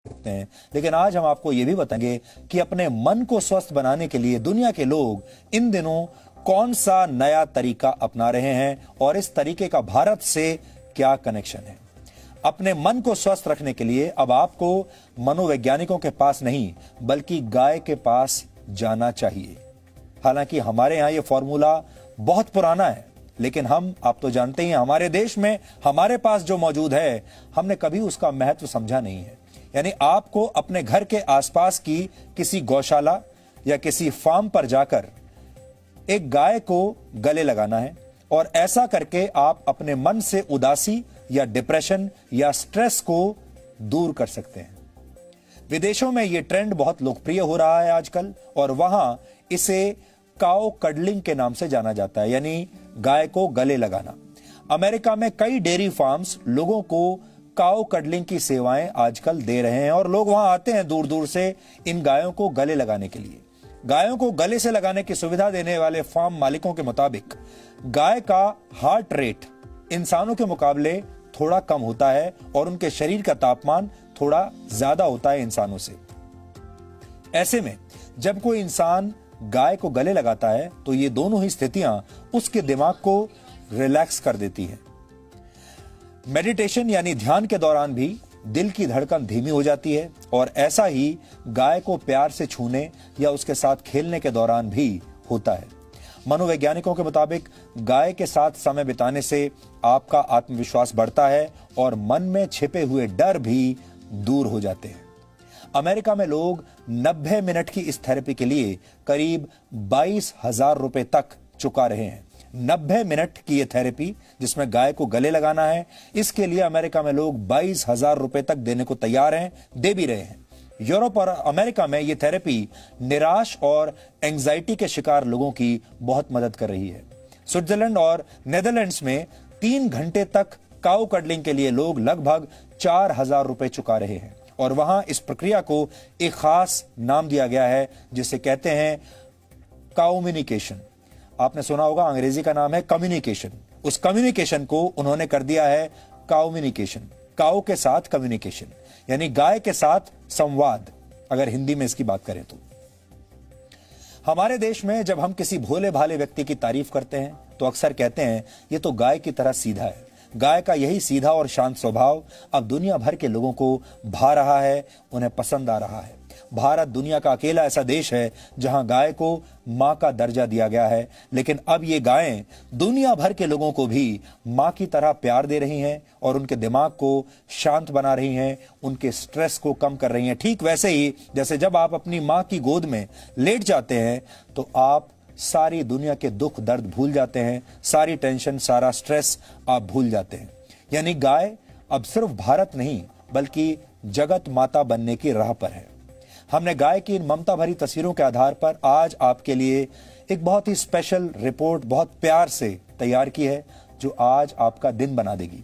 हैं। लेकिन आज हम आपको यह भी बताएंगे कि अपने मन को स्वस्थ बनाने के लिए दुनिया के लोग इन दिनों कौन सा नया तरीका अपना रहे हैं और इस तरीके का भारत से क्या कनेक्शन है। अपने मन को स्वस्थ रखने के लिए अब आपको मनोवैज्ञानिकों के पास नहीं बल्कि गाय के पास जाना चाहिए। हालांकि हमारे यहां यह फॉर्मूला बहुत पुराना है, लेकिन आप तो जानते ही हैं हमारे देश में हमारे पास जो मौजूद है हमने कभी उसका महत्व समझा नहीं है। यानी आपको अपने घर के आसपास की किसी गौशाला या किसी फार्म पर जाकर एक गाय को गले लगाना है और ऐसा करके आप अपने मन से उदासी या डिप्रेशन या स्ट्रेस को दूर कर सकते हैं। विदेशों में यह ट्रेंड बहुत लोकप्रिय हो रहा है आजकल और वहां इसे काउ कडलिंग के नाम से जाना जाता है, यानी गाय को गले लगाना। अमेरिका में कई डेयरी फार्म्स लोगों को काउ कडलिंग की सेवाएं आजकल दे रहे हैं और लोग वहां आते हैं दूर दूर से इन गायों को गले लगाने के लिए। गायों को गले से लगाने की सुविधा देने वाले फार्म मालिकों के मुताबिक गाय का हार्ट रेट इंसानों के मुकाबले थोड़ा कम होता है और उनके शरीर का तापमान थोड़ा ज्यादा होता है इंसानों से। ऐसे में जब कोई इंसान गाय को गले लगाता है तो ये दोनों ही स्थितियां उसके दिमाग को रिलैक्स कर देती हैं। मेडिटेशन यानी ध्यान के दौरान भी दिल की धड़कन धीमी हो जाती है और ऐसा ही गाय को प्यार से छूने या उसके साथ खेलने के दौरान भी होता है। मनोवैज्ञानिकों के मुताबिक गाय के साथ समय बिताने से आपका आत्मविश्वास बढ़ता है और मन में छिपे हुए डर भी दूर हो जाते हैं। अमेरिका में लोग 90 मिनट की इस थेरेपी के लिए करीब 22,000 रुपए तक चुका रहे हैं। 90 मिनट की यह थेरेपी जिसमें गाय को गले लगाना है, इसके लिए अमेरिका में लोग 22,000 रुपए तक देने को तैयार हैं, दे भी रहे हैं। यूरोप और अमेरिका में यह थेरेपी निराश और एंजाइटी के शिकार लोगों की बहुत मदद कर रही है। स्विट्जरलैंड और नेदरलैंड्स में 3 घंटे तक काउ कडलिंग के लिए लोग लगभग 4,000 रुपए चुका रहे हैं और वहां इस प्रक्रिया को एक खास नाम दिया गया है जिसे कहते हैं काउम्युनिकेशन। आपने सुना होगा अंग्रेजी का नाम है कम्युनिकेशन। उस कम्युनिकेशन को उन्होंने कर दिया है काउम्युनिकेशन। काउ के साथ कम्युनिकेशन यानी गाय के साथ संवाद, अगर हिंदी में इसकी बात करें तो। हमारे देश में जब हम किसी भोले भाले व्यक्ति की तारीफ करते हैं तो अक्सर कहते हैं ये तो गाय की तरह सीधा है। गाय का यही सीधा और शांत स्वभाव अब दुनिया भर के लोगों को भा रहा है, उन्हें पसंद आ रहा है। भारत दुनिया का अकेला ऐसा देश है जहां गाय को मां का दर्जा दिया गया है, लेकिन अब ये गायें दुनिया भर के लोगों को भी मां की तरह प्यार दे रही हैं और उनके दिमाग को शांत बना रही हैं, उनके स्ट्रेस को कम कर रही हैं। ठीक वैसे ही जैसे जब आप अपनी मां की गोद में लेट जाते हैं तो आप सारी दुनिया के दुख दर्द भूल जाते हैं, सारी टेंशन, सारा स्ट्रेस आप भूल जाते हैं। यानी गाय अब सिर्फ भारत नहीं बल्कि जगत माता बनने की राह पर है। हमने गाय की इन ममता भरी तस्वीरों के आधार पर आज आपके लिए एक बहुत ही स्पेशल रिपोर्ट बहुत प्यार से तैयार की है जो आज आपका दिन बना देगी।